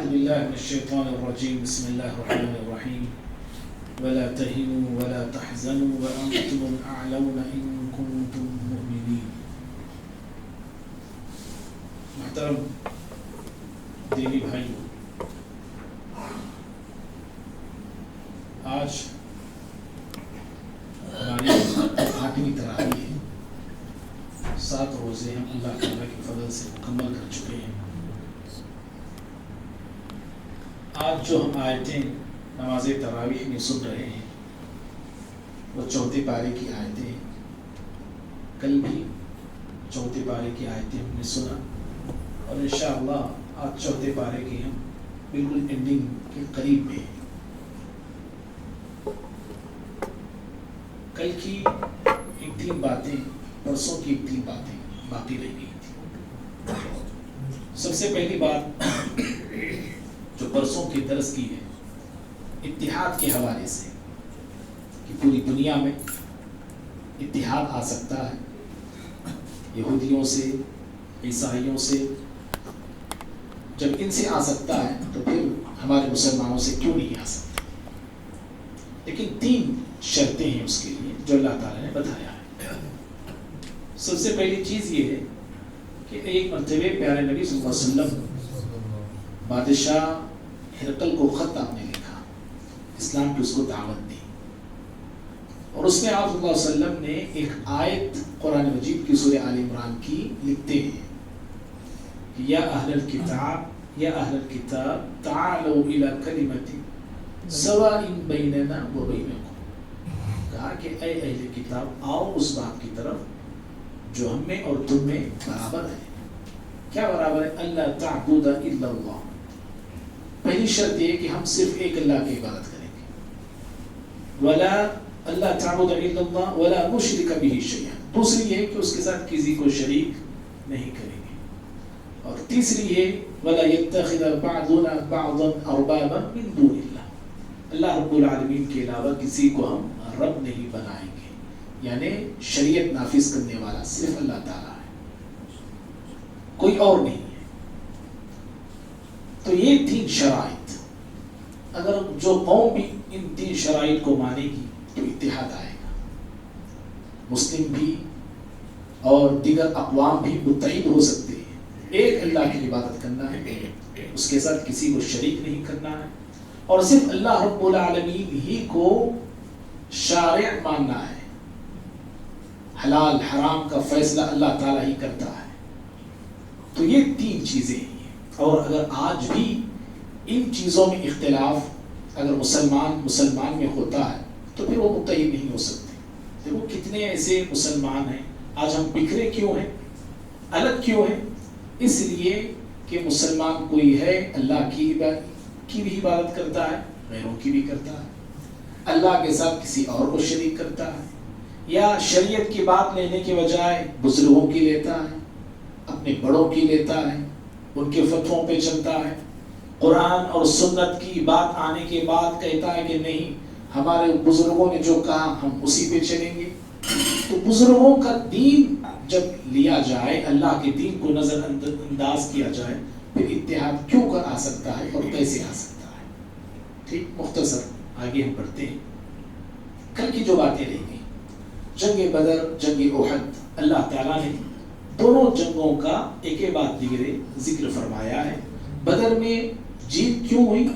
أعوذ بالله من الشيطان الرجيم بسم الله الرحمن الرحيم ولا تهنوا ولا تحزنوا وأنتم الأعلون إن كنتم مؤمنين. محترم دینی بھائیوں، آج ہماری 8ویں تراویح ہے. 7 روزے ہم اللہ تعالیٰ کے فضل سے مکمل کر چکے ہیں. آج جو ہم آیتیں نماز تراویح میں سن رہے ہیں وہ 4 پارے کی آیتیں ہیں. کل بھی 4 پارے کی آیتیں ہم نے سنا اور انشاءاللہ آج 4 پارے کی ہم بالکل اینڈنگ کے قریب میں ہیں. کل کی 3 باتیں، پرسوں کی 3 باتیں باقی رہ گئی تھی. سب سے پہلی بات جو پرسوں کے درس کی ہے اتحاد کے حوالے سے کہ پوری دنیا میں اتحاد آ سکتا ہے. یہودیوں سے، عیسائیوں سے، جب ان سے آ سکتا ہے تو پھر ہمارے مسلمانوں سے کیوں نہیں آ سکتا؟ لیکن 3 شرطیں ہیں اس کے لیے جو اللہ تعالیٰ نے بتایا ہے. سب سے پہلی چیز یہ ہے کہ ایک مرتبہ پیارے نبی صلی اللہ علیہ وسلم بادشاہ ہرقل کو خط آپ نے لکھا، اسلام کی اس کو دعوت دی، اور اس میں آپ صلی اللہ علیہ وسلم نے ایک آیت قرآن مجید کی سورہ آل عمران کی لکھتے ہیں کہ یا اہل الکتاب تعالوا الی کلمۃ سواء بیننا و بینکم. کہا کہ اے اہل کتاب آؤ اس بات کی طرف جو ہم میں اور تم میں برابر ہے. کیا برابر ہے؟ اللہ تعبد الا اللہ. پہلی شرط یہ کہ ہم صرف ایک اللہ کی عبادت کریں گے. ولا اللہ تعبد الا اللہ ولا نشرک به شیئا. دوسری یہ کہ اس کے ساتھ کسی کو شریک نہیں کریں گے. اور تیسری یہ ولا يتخذ بعضنا بعضا اربابا من دون اللہ. اللہ رب العالمین کے علاوہ کسی کو ہم رب نہیں بنائیں گے. یعنی شریعت نافذ کرنے والا صرف اللہ تعالیٰ ہے، کوئی اور نہیں ہے. تو یہ 3 شرائط، اگر جو قوم بھی ان 3 شرائط کو مانے گی تو اتحاد آئے گا. مسلم بھی اور دیگر اقوام بھی متحد ہو سکتے ہیں. ایک اللہ کی عبادت کرنا ہے، اس کے ساتھ کسی کو شریک نہیں کرنا ہے، اور صرف اللہ رب العالمین ہی کو شارع ماننا ہے. حلال حرام کا فیصلہ اللہ تعالیٰ ہی کرتا ہے. تو یہ 3 چیزیں ہیں. اور اگر آج بھی ان چیزوں میں اختلاف اگر مسلمان میں ہوتا ہے تو پھر وہ متحد نہیں ہو سکتے. دیکھو کتنے ایسے مسلمان ہیں آج ہم بکھرے کیوں ہیں، الگ کیوں ہیں؟ اس لیے کہ مسلمان کوئی ہے اللہ کی بھی عبادت کرتا ہے، غیروں کی بھی کرتا ہے، اللہ کے ساتھ کسی اور کو شریک کرتا ہے، یا شریعت کی بات لینے کے بجائے بزرگوں کی لیتا ہے، اپنے بڑوں کی لیتا ہے، ان کے فتووں پہ چلتا ہے. قرآن اور سنت کی بات آنے کے بعد کہتا ہے کہ نہیں، ہمارے بزرگوں نے جو کہا ہم اسی پہ چلیں گے. تو بزرگوں کا دین جب لیا جائے، اللہ کے دین کو نظر انداز کیا جائے، پھر اتحاد کیوں کر آ سکتا ہے اور کیسے آ سکتا ہے؟ ٹھیک، مختصر آگے ہم پڑھتے ہیں. کل کی جو باتیں رہ گئی، جنگ بدر، جنگ احد، اللہ تعالیٰ نے دونوں جنگوں کا ایک بعد دیگرے ذکر فرمایا ہے. بدر میں جیت کیوں ہوئی،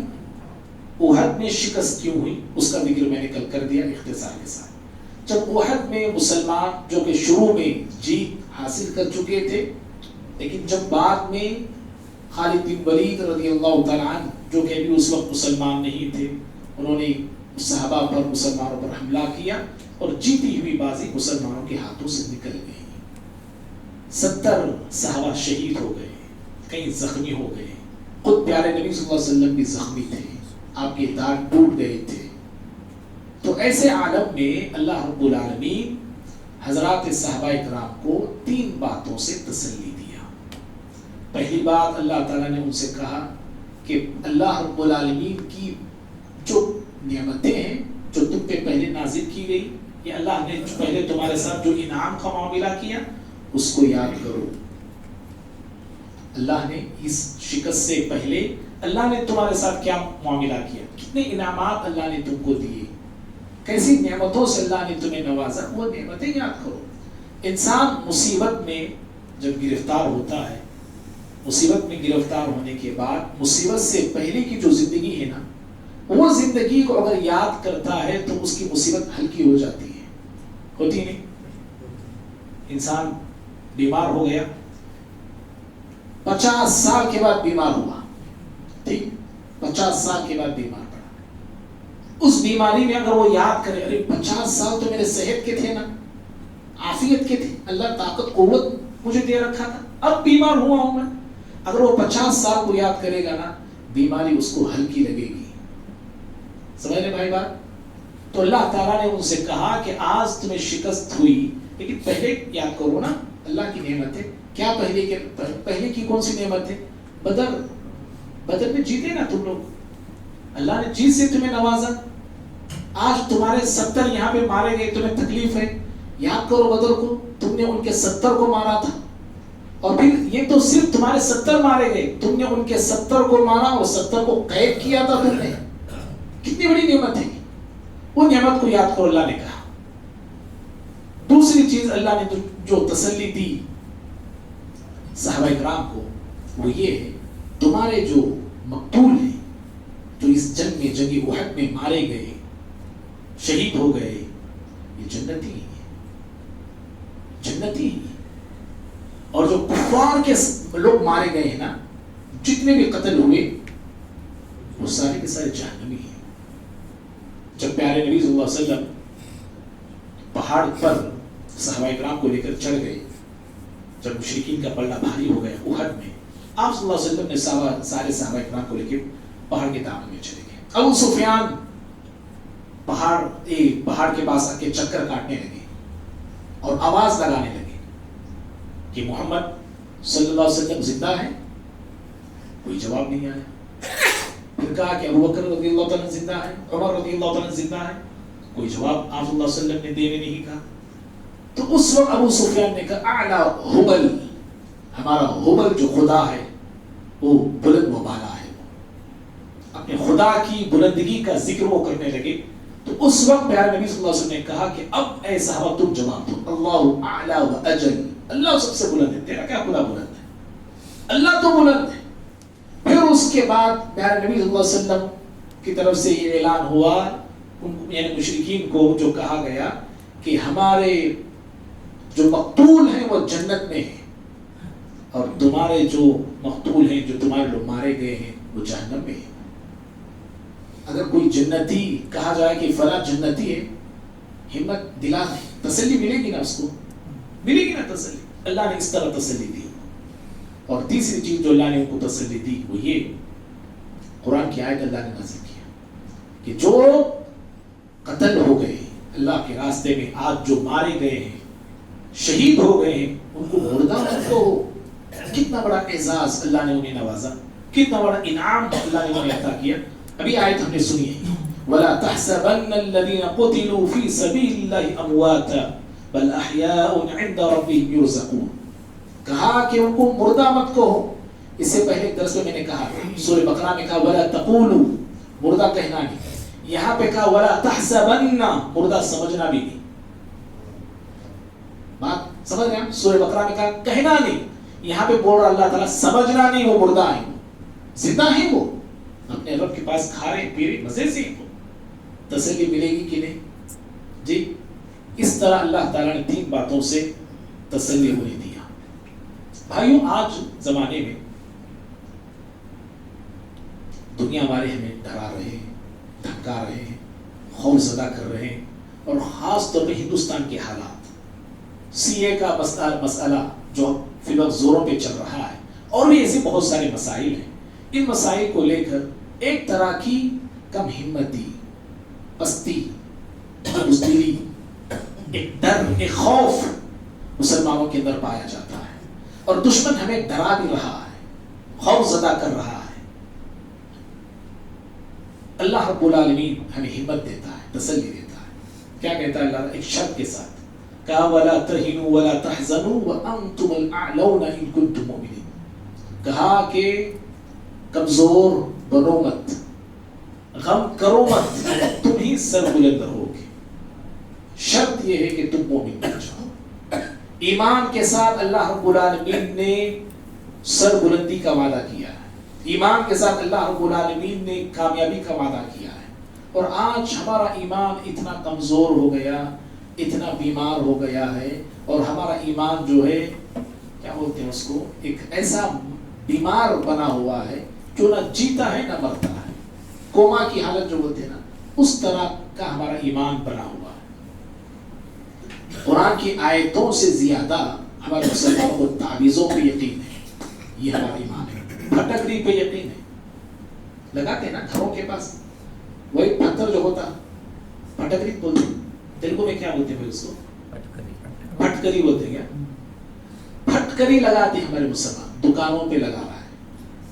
احد میں شکست کیوں ہوئی، اس کا ذکر میں نے کل کر دیا اختصار کے ساتھ. جب احد میں مسلمان جو کہ شروع میں جیت حاصل کر چکے تھے، لیکن جب بعد میں خالد بن ولید رضی اللہ تعالیٰ عنہ جو کہ ابھی اس وقت مسلمان نہیں تھے، انہوں نے صحابہ پر، مسلمانوں پر حملہ کیا اور جیتی ہوئی بازی مسلمانوں کے ہاتھوں سے نکل گئی. 70 صحابہ شہید ہو گئے، کئی زخمی ہو گئے. خود پیارے نبی صلی اللہ علیہ وسلم بھی زخمی تھے، آپ کے داغ ٹوٹ گئے تھے. تو ایسے عالم میں اللہ رب العالمین حضرات صحابہ کرام کو 3 باتوں سے تسلی دیا. پہلی بات، اللہ تعالیٰ نے ان سے کہا کہ اللہ رب العالمین کی جو نعمتیں ہیں جو تم پہ پہلے نازل کی گئی، یہ اللہ نے پہلے تمہارے ساتھ جو انعام کا معاملہ کیا اس کو یاد کرو. اللہ نے اس شکست سے پہلے اللہ نے تمہارے ساتھ کیا معاملہ کیا, کتنے انعامات اللہ نے تم کو دیے, کیسی نعمتوں سے اللہ نے تمہیں نوازا, وہ نعمتیں یاد کرو. انسان مصیبت میں جب گرفتار ہوتا ہے, مصیبت میں گرفتار ہونے کے بعد مصیبت سے پہلے کی جو زندگی ہے نا, وہ زندگی کو اگر یاد کرتا ہے تو اس کی مصیبت ہلکی ہو جاتی ہے, ہوتی نہیں. انسان بیمار ہو گیا, 50 سال کے بعد بیمار ہوا, ٹھیک, 50 سال کے بعد بیمار پڑا. اس بیماری میں اگر وہ یاد کرے, ارے 50 سال تو میرے صحت کے تھے نا, عافیت کے تھے, اللہ طاقت قوت مجھے دے رکھا تھا, اب بیمار ہوا ہوں میں. اگر وہ 50 سال کو یاد کرے گا نا, بیماری اس کو ہلکی لگے گی. سمجھ رہے بھائی بات؟ تو اللہ تعالیٰ نے ان سے کہا کہ آج تمہیں شکست ہوئی, لیکن پہلے یاد کرو نا اللہ کی نعمت ہے. کیا پہلے کی کون سی نعمت ہے؟ بدر میں جیتے نا تم لوگ, اللہ نے جیت سے تمہیں نوازا. آج تمہارے 70 یہاں پہ مارے گئے, تمہیں تکلیف ہے, یاد کرو بدر کو, تم نے ان کے 70 کو مارا تھا, اور پھر یہ تو صرف تمہارے 70 مارے گئے, تم نے ان کے 70 کو مارا اور 70 کو قید کیا تھا تم نے. کتنی بڑی نعمت ہے, وہ نعمت کو یاد کرو, اللہ نے کہا. دوسری چیز اللہ نے جو تسلی دی صحابہ کرام کو, وہ یہ ہے, تمہارے جو مقتول ہیں, جو اس جنگ میں, جنگ احد میں مارے گئے, شہید ہو گئے, یہ جنتی ہیں, جنتی ہیں. اور جو کفار کے لوگ مارے گئے ہیں نا, جتنے بھی قتل ہوئے, وہ سارے کے سارے جہنمی ہیں. جب پیارے نبی صلی اللہ علیہ وسلم پہاڑ پر صحابہ کرام کو لے کر چڑھ گئے, جب مشرکین کا پلڑا بھاری ہو گیا احد میں, آپ صلی اللہ علیہ وسلم نے سارے صحابہ کرام کو لے کے پہاڑ کے دامن میں چلے گئے. ابو سفیان پہاڑ کے پاس آ کے چکر کاٹنے لگے اور آواز لگانے لگے کہ محمد صلی اللہ علیہ وسلم زندہ ہے. کوئی جواب نہیں آیا. پھر کہا کہ ابو بکر رضی اللہ تعالیٰ زندہ ہے, عمر رضی اللہ تعالیٰ زندہ ہے. کوئی جواب آپ صلی اللہ علیہ وسلم نے دینے نہیں کہا. تو اس وقت ابو سفیان نے کہا اعلیٰ حبل, ہمارا حبل جو خدا ہے وہ بلند و بالا ہے. اپنے خدا کی بلندگی کا ذکر وہ کرنے لگے. تو اس وقت پیارے نبی صلی اللہ علیہ وسلم نے کہا کہ اب اے صحابہ تم جواب دو, اللہ اعلیٰ و اجل, اللہ سب سے بلند ہے, تیرا کیا خدا بلند ہے, اللہ تو بلند ہے. پھر اس کے بعد پیارے نبی صلی اللہ علیہ وسلم کی طرف سے یہ اعلان ہوا, یعنی مشرکین کو جو کہا گیا کہ ہمارے جو مقتول ہیں وہ جنت میں ہیں, اور تمہارے جو مقتول ہیں, جو تمہارے لوگ مارے گئے ہیں, وہ جہنم میں ہیں. اگر کوئی جنتی کہا جائے کہ فلاں جنتی ہے, ہمت دلا دیں, تسلی ملے گی نا, اس کو ملے گی نا تسلی. اللہ نے اس طرح تسلی دی. اور تیسری چیز جو اللہ نے ان کو تسلی دی وہ یہ, قرآن کی آیت اللہ نے نازل کیا کہ جو قتل ہو گئے اللہ کے راستے میں, آج جو مارے گئے ہیں, شہید ہو گئے ہیں, ان کو مردہ مت کہو. کتنا بڑا اعزاز اللہ نے انہیں نوازا, کتنا بڑا انعام اللہ نے انہیں عطا کیا. ابھی آیت ہم نے سنی ہے, وَلَا تَحْسَبَنَّ الَّذِينَ قُتِلُوا فِي سَبِيلِ اللَّهِ أَمْوَاتًا بَلْ أَحْيَاءٌ عِنْدَ رَبِّهِمْ يُرْزَقُونَ. کہا کہ ان کو مردہ مت کہو. اس سے پہلے درس میں نے کہا, سورہ بقرہ میں کہا وَلَا تَقُولُوا, مردہ کہنا نہیں. یہاں پہ کہا وَلَا تَحْسَبَنَّ, مردہ سمجھنا بھی نہیں. بات سمجھ رہے ہیں؟ سورہ بقرہ میں کہا کہنا نہیں, یہاں پہ بول رہا اللہ تعالیٰ سمجھنا نہیں, وہ مردہ ہیں, زندہ ہیں, وہ اپنے رب کے پاس کھا رہے پی رہے مزے سے. تسلی ملے گی کہ نہیں جی؟ اس طرح اللہ تعالیٰ نے 3 باتوں سے تسلی انہیں دیا. بھائیوں, آج زمانے میں دنیا والے ہمیں ڈرا رہے ہیں, دھمکا رہے ہیں, خوف زدہ کر رہے ہیں, اور خاص طور پہ ہندوستان کے حالات, سی اے کا مسئلہ جو فی الوقت زوروں پہ چل رہا ہے, اور بھی ایسے بہت سارے مسائل ہیں. ان مسائل کو لے کر ایک طرح کی کم ہمتی, پستی, بزدلی, ایک ڈر, ایک خوف مسلمانوں کے اندر پایا جاتا ہے, اور دشمن ہمیں ڈرا بھی رہا ہے, خوف زدہ کر رہا ہے. اللہ رب العالمین ہمیں ہمت دیتا ہے, تسلی دیتا ہے. کیا کہتا ہے اللہ؟ ایک شرط کے ساتھ کہا وَلَا تَهِنُوا وَلَا تَحْزَنُوا وَأَنْتُمُ الْأَعْلَوْنَ إِن كُنتُم مُؤْمِنِينَ. کہا کہ کمزور بنو مت، غم کرو مت، تم ہی سر بلند رہو گے. شرط یہ ہے کہ تم مومن بن جاؤ. ایمان کے ساتھ اللہ رب العالمین نے سر بلندی کا وعدہ کیا ہے. ایمان کے ساتھ اللہ رب العالمین نے کامیابی کا وعدہ کیا ہے. اور آج ہمارا ایمان اتنا کمزور ہو گیا، اتنا بیمار ہو گیا ہے، اور ہمارا ایمان جو ہے کیا بولتے ہیں اس کو، ایک ایسا بیمار بنا ہوا ہے جو نہ جیتا ہے نہ مرتا ہے. کوما کی حالت جو بولتے ہیں نا، اس طرح کا ہمارا ایمان بنا ہوا ہے. قرآن کی آیتوں سے زیادہ ہمارے مسلمانوں کو تعویذوں پہ یقین ہے. یہ ہمارا ایمان ہے. پھٹکری پہ یقین ہے. لگاتے ہیں نا گھروں کے پاس وہی پتھر جو ہوتا، پھٹکری بولتے ہیں. تیلگو میں کیا بولتے ہیں اس کو؟ پھٹکری بولتے ہیں. کیا پھٹکری لگاتے ہیں ہمارے مسلمان. دکانوں پہ لگا رہا ہے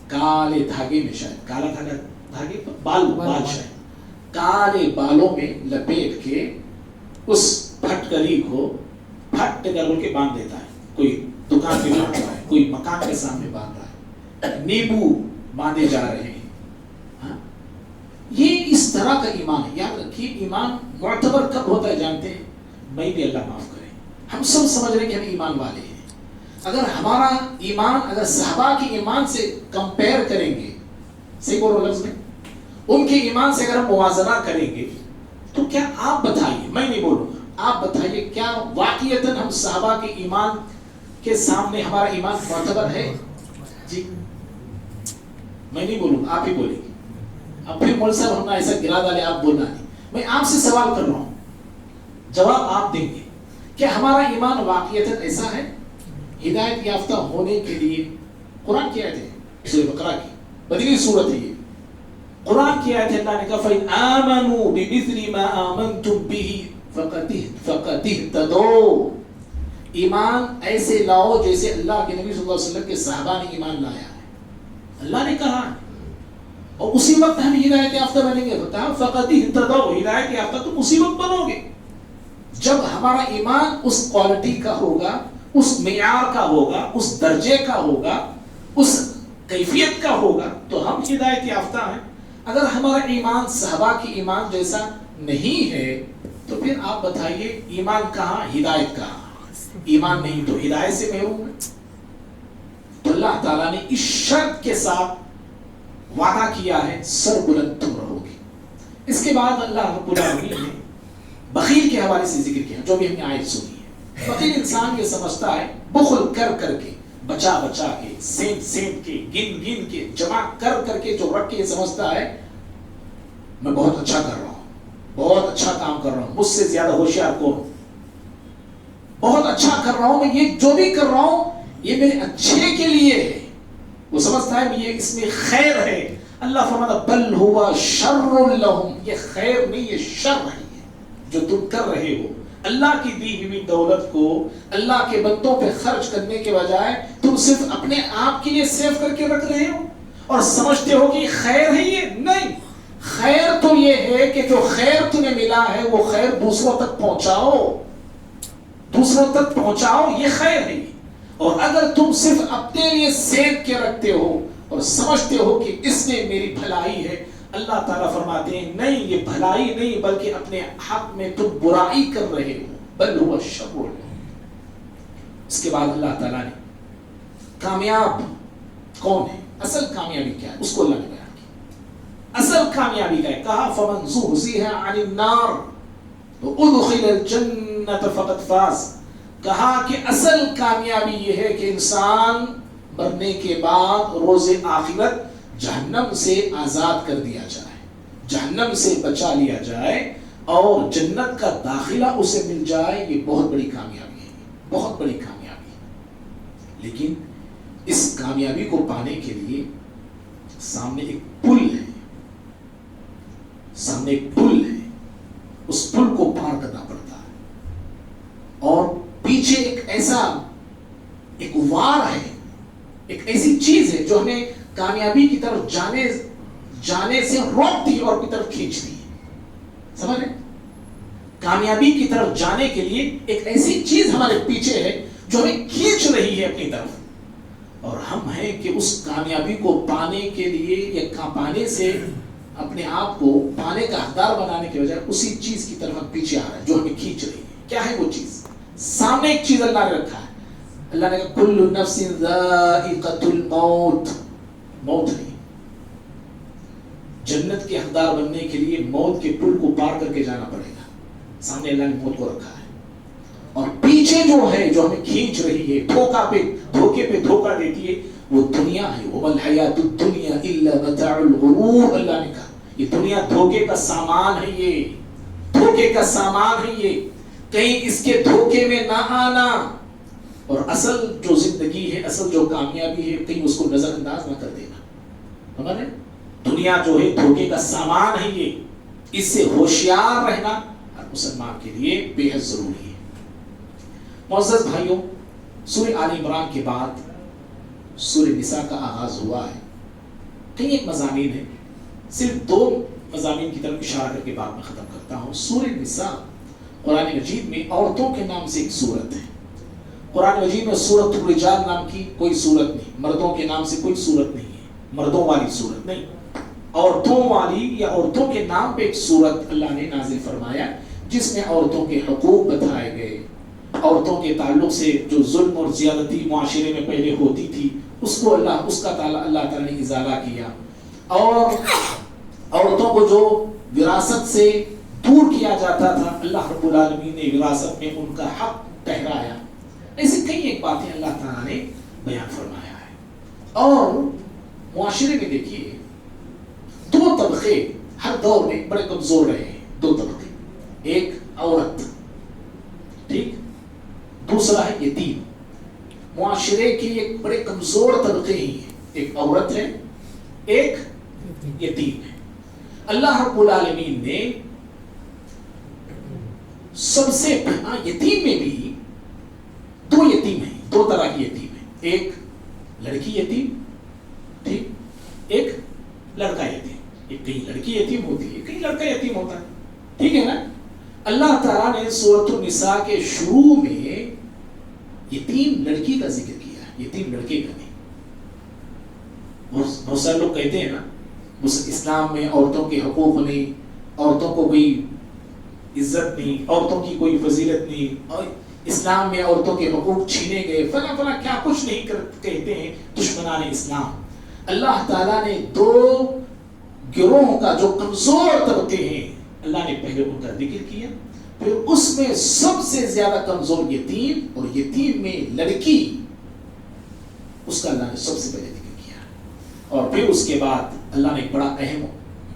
کالے دھاگے میں، شاید کالا دھاگے بال شاید کالے بالوں میں لپیٹ کے اس پھٹکری کو پھٹ کر کے باندھ دیتا ہے. کوئی دکان پہ باندھ رہا ہے، کوئی مکان کے سامنے باندھ رہا ہے، نیبو باندھے جا رہے ہیں. یہ اس طرح کا ایمان ہے. یاد رکھیے ایمان معتبر کب ہوتا ہے جانتے ہیں؟ میں بھی اللہ معاف کرے، ہم سب سمجھ رہے ہیں کہ ہم ایمان والے ہیں. اگر ہمارا ایمان اگر صحابہ کے ایمان سے کمپیئر کریں گے، صحیح بولو لفظ میں، ان کے ایمان سے اگر ہم موازنہ کریں گے تو کیا آپ بتائیے، میں نہیں بولوں گا، آپ بتائیے کیا واقعیتاً ہم صحابہ کے ایمان کے سامنے ہمارا ایمان معتبر ہے؟ جی میں نہیں بولوں گا، آپ ہی بولیں گے. اب پھر مول صاحب ہم ایسا گرا ڈالے، آپ بولنا نہیں. میں آپ سے سوال کر رہا ہوں، جواب آپ دیں گے. کیا ہمارا ایمان واقعیتاً ایسا ہے؟ ہدایت یافتہ ہونے کے لیے قرآن کی آیت ہے، سورہ بقرہ کی بدلی صورت ہے. یہ قرآن کی آیت ہے. اللہ نے کہا فَإِنْ آمَنُوا بِمِثْلِ مَا آمَنْتُمْ بِهِ فَقَدِ اهْتَدَوْا. ایمان ایسے لاؤ جیسے اللہ کے نبی صلی اللہ علیہ وسلم کے صحابہ نے ایمان لایا ہے. اللہ نے کہا، اور اسی وقت ہم ہدایت یافتہ بنیں گے. بتا فَقَدِ اهْتَدَوْا، ہدایت یافتہ تم اسی وقت بنو گے جب ہمارا ایمان اس کوالٹی کا ہوگا، اس معیار کا ہوگا، اس درجے کا ہوگا، اس کیفیت کا ہوگا تو ہم ہدایت یافتہ ہیں. اگر ہمارا ایمان صحابہ کی ایمان جیسا نہیں ہے تو پھر آپ بتائیے ایمان کہاں، ہدایت کہاں؟ ایمان نہیں تو ہدایت سے محروم ہے. تو اللہ تعالیٰ نے اس شرط کے ساتھ وعدہ کیا ہے سر بلند تم رہو گے. اس کے بعد اللہ رب العالمین نے بخیل کے حوالے سے ذکر کیا، جو بھی ہم نے آیت سنی ہے. بخیل انسان یہ سمجھتا ہے بخل کر کر کے، بچا بچا کے، سینت سینت کے، گن گن کے، جمع کر کر کے جو رکھ کے یہ سمجھتا ہے میں بہت اچھا کر رہا ہوں، بہت اچھا کام کر رہا ہوں، مجھ سے زیادہ ہوشیار کون، بہت اچھا کر رہا ہوں، میں یہ جو بھی کر رہا ہوں یہ میرے اچھے کے لیے ہے. وہ سمجھتا ہے یہ اس میں خیر ہے. اللہ فرماتا بل ہوا شر لہم، یہ خیر نہیں یہ شر ہے جو تم کر رہے ہو. اللہ کی دی ہوئی دولت کو اللہ کے بندوں پہ خرچ کرنے کے بجائے تم صرف اپنے آپ کے لیے سیو کر کے رکھ رہے ہو اور سمجھتے ہو کہ خیر ہے. یہ نہیں، خیر تو یہ ہے کہ جو خیر تمہیں ملا ہے وہ خیر دوسروں تک پہنچاؤ، دوسروں تک پہنچاؤ، یہ خیر ہے. اور اگر تم صرف اپنے لیے سیو کے رکھتے ہو اور سمجھتے ہو کہ اس میں میری بھلائی ہے، اللہ تعالیٰ فرماتے ہیں نہیں، یہ بھلائی نہیں بلکہ اپنے حق میں تم برائی کر رہے ہو. بل ہوا شر. اس کے بعد اللہ تعالیٰ نے کامیاب کون ہے، اصل کامیابی کیا ہے، اس کو اللہ نے بیان کیا. اصل کامیابی کا ہے، کہا فمن زحزح عن النار وادخل الجنة فقد فاز. کہا کہ اصل کامیابی یہ ہے کہ انسان مرنے کے بعد روز آخرت جہنم سے آزاد کر دیا جائے، جہنم سے بچا لیا جائے اور جنت کا داخلہ اسے مل جائے. یہ بہت بڑی کامیابی ہے، بہت بڑی کامیابی ہے. لیکن اس کامیابی کو پانے کے لیے سامنے ایک پل ہے، سامنے ایک پل ہے، اس پل کو پار کرنا پڑتا ہے. اور پیچھے ایک ایسا ایک وار ہے، ایک ایسی چیز ہے جو ہمیں کامیابی کی طرف جانے سے روکتی اور کی طرف کھینچتی ہے. سمجھ رہے؟ کامیابی کی طرف جانے کے لیے ایک ایسی چیز ہمارے پیچھے ہے جو ہمیں کھینچ رہی ہے اپنی طرف. اور ہم ہیں کہ اس کامیابی کو پانے کے لیے یا پانے سے اپنے آپ کو پانے کا حقدار بنانے کے بجائے اسی چیز کی طرف ہم پیچھے آ رہے ہیں جو ہمیں کھینچ رہی ہے. کیا ہے وہ چیز؟ سامنے ایک چیز اللہ نے رکھا ہے. اللہ نے کہا کل نفس ذائقۃ الموت. موت نہیں. جنت کے حقدار بننے کے لیے موت کے پل کو پار کر کے جانا پڑے گا. سامنے اللہ نے موت کو رکھا ہے. اور پیچھے جو ہے جو ہمیں کھینچ رہی ہے دھوکے پہ دھوکہ دیتی ہے وہ دنیا ہے. وَمَا الْحَيَاةُ الدُّنْيَا إِلَّا مَتَاعُ الْغُرُورِ. اللہ نے کہا یہ دنیا دھوکے کا سامان ہے. یہ دھوکے کا سامان ہے. یہ کہیں اس کے دھوکے میں نہ آنا. اور اصل جو زندگی ہے اصل جو کامیابی ہے کہیں اس کو نظر انداز نہ کر دینا. ہمارے دنیا جو ہے دھوکے کا سامان ہے. یہ اس سے ہوشیار رہنا ہر مسلمان کے لیے بے حد ضروری ہے. معزز بھائیوں، سورہ آل عمران کے بعد سورہ نساء کا آغاز ہوا ہے. کئی ایک مضامین ہیں، صرف 2 مضامین کی طرف اشارہ کر کے بات میں ختم کرتا ہوں. سورہ نساء قرآن مجید میں عورتوں کے نام سے ایک سورت ہے. قرآن مجید میں سورۃ الرجال نام کی کوئی سورت نہیں. مردوں کے نام سے کوئی سورت نہیں ہے. مردوں والی سورت نہیں، عورتوں والی یا عورتوں کے نام پہ ایک سورت اللہ نے نازل فرمایا جس میں عورتوں کے حقوق بتائے گئے. عورتوں کے تعلق سے جو ظلم اور زیادتی معاشرے میں پہلے ہوتی تھی اس کو اللہ تعالیٰ نے ازالہ کیا. اور عورتوں کو جو وراثت سے دور کیا جاتا تھا اللہ رب العالمین نے وراثت میں ان کا حق ٹھہرایا. ایسی کئی ایک باتیں اللہ تعالیٰ نے بیان فرمایا ہے. اور معاشرے میں دیکھیے 2 طبقے ہر دور میں بڑے کمزور رہے ہیں. 2 طبقے، ایک عورت، ٹھیک، دوسرا ہے یتیم. معاشرے کے ایک بڑے کمزور طبقے ہی ہیں. ایک عورت ہے، ایک یتیم ہے. اللہ رب العالمین نے سب سے یتیم میں بھی 2 یتیم ہیں. 2 طرح کی یتیم ہیں. ایک لڑکی یتیم، ٹھیک، ایک لڑکا یتیم. ایک کہیں لڑکی یتیم ہوتی ہے، کہیں لڑکا یتیم ہوتا ہے، ٹھیک ہے نا. اللہ تعالیٰ نے سورۃ النساء کے شروع میں یتیم لڑکی کا ذکر کیا ہے، یتیم لڑکے کا نہیں. بہت سارے لوگ کہتے ہیں نا اسلام میں عورتوں کے حقوق نہیں، عورتوں کو کوئی عزت نہیں، عورتوں کی کوئی فضیلت نہیں، اور اسلام میں عورتوں کے حقوق چھینے گئے، فلاں فلاں کیا کچھ نہیں کہتے ہیں دشمنان اسلام. اللہ تعالیٰ نے 2 گروہوں کا جو کمزور طبقے ہیں اللہ نے پہلے ان کا ذکر کیا، پھر اس میں سب سے زیادہ کمزور یتیم، اور یتیم میں لڑکی، اس کا اللہ نے سب سے پہلے ذکر کیا. اور پھر اس کے بعد اللہ نے ایک بڑا اہم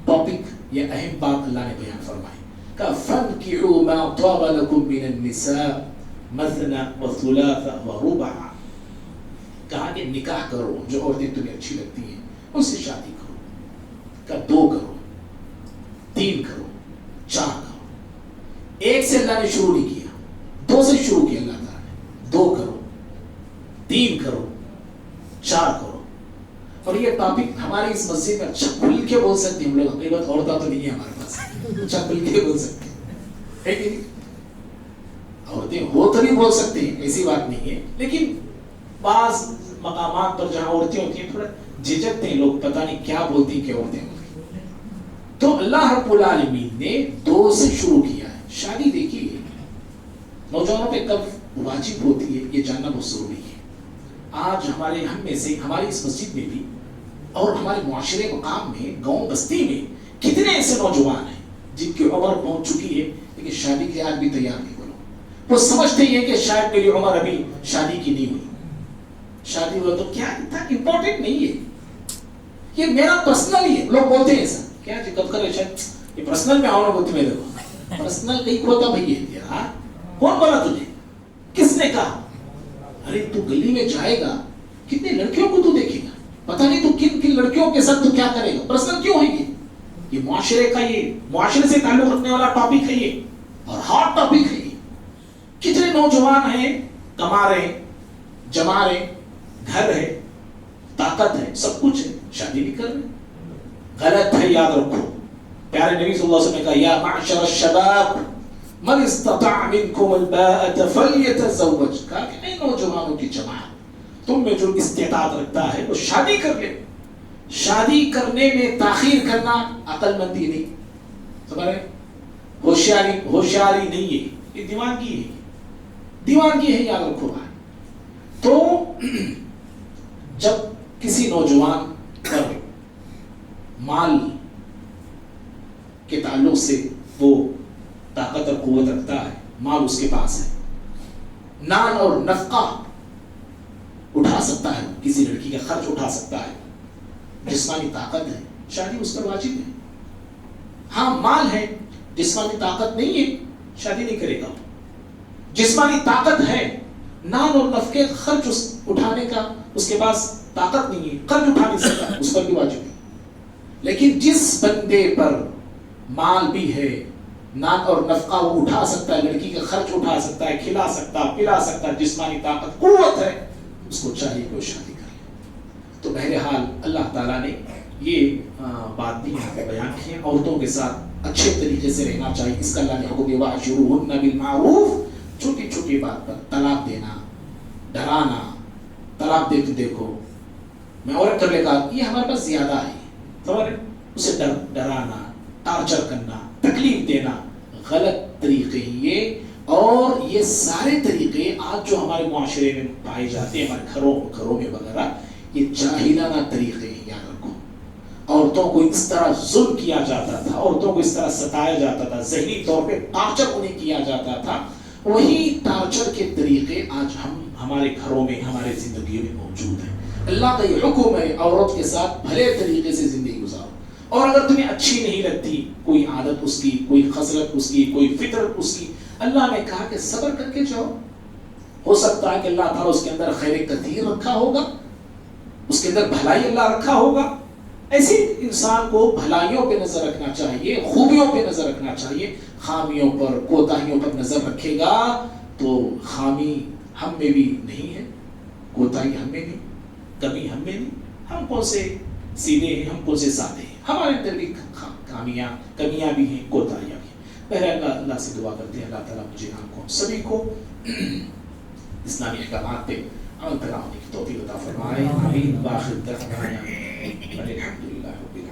ٹاپک یا اہم بات اللہ نے بیان فرمائی کہ فَانْكِحُوا مَا طَابَ لَكُم مِّنَ النِّسَاءِ مَثْنَى وَثُلَاثَ وَرُبَاعَ. کہا کہ نکاح کرو، جو عورتیں تمہیں اچھی لگتی ہیں ان سے شادی کرو. کہ 2 کرو، 3 کرو، 4 کرو. ایک سے اللہ نے شروع نہیں کیا، 2 سے شروع کیا اللہ تعالیٰ نے. 2 کرو، 3 کرو، 4 کرو. اور یہ ٹاپک ہماری اس مسجد میں اچھا کھل کے بول سکتے ہیں ہم لوگ. حقیقت عورتیں تو نہیں ہے ہمارے پاس، اچھا کھل کے بول سکتے ہیں، ہے کہ نہیں؟ عورتیں ہو تو نہیں بول سکتے ہیں، ایسی بات نہیں ہے. لیکن بعض مقامات پر جہاں عورتیں ہوتی ہیں تھوڑا جھجکتے ہیں لوگ، پتہ نہیں کیا بولتی ہیں کہ عورتیں ہوتی ہیں. تو اللہ رب العالمین نے 2 سے شروع کیا ہے. شادی دیکھیے نوجوانوں پہ کب واجب ہوتی ہے یہ جاننا بہت ضروری ہے. آج ہم میں سے، ہماری اس مسجد میں بھی اور ہمارے معاشرے مقام میں، گاؤں بستی میں کتنے ایسے نوجوان ہیں جن کی عمر پہنچ چکی ہے لیکن شادی کے آج بھی تیار نہیں. وہ سمجھتے ہیں کہ شاید میری عمر ابھی شادی کی نہیں ہوئی. شادی ہوا تو کیا اتنا امپورٹنٹ نہیں ہے، یہ میرا پرسنل ہی ہے. لوگ بولتے ہیں ایسا کیا جی کب کرے شاید یہ پرسنل میں آؤ نا بولتے میرے کو پرسنل کہیں ہوتا بھائی ہے یار. کون بولا تجھے؟ کس نے کہا؟ ارے تو گلی میں جائے گا کتنے لڑکیوں کو تو دیکھے گا، پتہ نہیں تو کن کن لڑکیوں کے ساتھ تو کیا کرے گا. پرسنل کیوں ہے یہ معاشرے کا، یہ معاشرے سے تعلق رکھنے والا ٹاپک ہے یہ، اور ہاٹ ٹاپک ہے یہ. کتنے نوجوان ہیں کما رہے، جما رہے، گھر ہے، طاقت ہے، سب کچھ ہے، شادی نہیں کر رہے. غلط ہے، یاد رکھو. پیارے نبی صلی اللہ علیہ وسلم نے کہا یا معشر الشباب من استطاع منکم الباءۃ فلیتزوج. کہا کہ اے نوجوانوں کی جماعت تم میں جو استعداد رکھتا ہے وہ شادی کر لے. شادی کرنے میں تاخیر کرنا عقل مندی نہیں, سمجھ رہے, ہوشیاری نہیں ہے, یہ دیوانگی ہے, دیوانگی ہے, یاد رکھو بھائی. تو جب کسی نوجوان پر مال کے تعلق سے وہ طاقت اور قوت رکھتا ہے, مال اس کے پاس ہے, نان اور نفقہ اٹھا سکتا ہے, کسی لڑکی کا خرچ اٹھا سکتا ہے, جسمانی طاقت ہے, شادی اس پر واجب ہے. ہاں مال ہے, جسمانی طاقت نہیں ہے, شادی نہیں کرے گا. جسمانی طاقت ہے, نان اور نفقے خرچ اٹھانے کا اس کے پاس طاقت نہیں ہے, قرض اٹھا نہیں سکتا, اس پر بھی واجب ہے. لیکن جس بندے پر مال بھی ہے, نان اور نفقہ وہ اٹھا سکتا ہے, لڑکی کا خرچ اٹھا سکتا ہے, کھلا سکتا, پلا سکتا, جسمانی طاقت قوت ہے, اس کو چاہیے کہ وہ شادی کر لے. تو بہرحال اللہ تعالیٰ نے یہ بات بھی یہاں پہ بیان کی ہے, عورتوں کے ساتھ اچھے طریقے سے رہنا چاہیے. اس کا اللہ نے حکم دیا وَعَشِرُوهُنَّ بِالْمَعْرُوفِ, چھوٹی چھوٹی بات پر طلاق دینا, ڈرانا, طلاق دے تو دیکھو میں عورت کر لے گا, یہ ہمارے پاس زیادہ ہے, اسے ڈرانا, ٹارچر کرنا, تکلیف دینا, غلط طریقے ہیں یہ. اور یہ سارے طریقے آج جو ہمارے معاشرے میں پائے جاتے ہیں, ہمارے گھروں میں وغیرہ, یہ جاہلانہ طریقے ہیں. یاد رکھو, عورتوں کو اس طرح ظلم کیا جاتا تھا, عورتوں کو اس طرح ستایا جاتا تھا, ذہنی طور پہ ٹارچر انہیں کیا جاتا تھا. وہی ٹارچر کے طریقے آج ہمارے گھروں میں, ہمارے زندگیوں میں موجود ہیں. اللہ کا یہ حکم ہے عورت کے ساتھ بھلے طریقے سے زندگی گزارو. اور اگر تمہیں اچھی نہیں لگتی کوئی عادت اس کی, کوئی خصلت اس کی, کوئی فطرت اس کی, اللہ نے کہا کہ صبر کر کے جاؤ. ہو سکتا ہے کہ اللہ تعالیٰ اس کے اندر خیر کثیر رکھا ہوگا, اس کے اندر بھلائی اللہ رکھا ہوگا. ایسے انسان کو بھلائیوں پہ نظر رکھنا چاہیے, خوبیوں پہ نظر رکھنا چاہیے. خامیوں پر, کوتاہیوں پر نظر رکھے گا تو خامی ہم میں بھی نہیں ہے, کوتاہی ہم میں نہیں, کمی ہم میں نہیں. ہم کون سے سیدھے ہیں, ہم کون سے سادے ہیں, ہمارے اندر بھی کمیاں بھی ہیں, کوتاہیاں بھی ہیں. بہرحال اللہ سے دعا کرتے ہیں اللہ تعالیٰ مجھے ہم کو سبھی کو اسلامی احکامات پہ عمل پیرا ہونے کی توفیق عطا فرمائے. آمین. وآخر دعوانا الحمدللہ رب العالمین.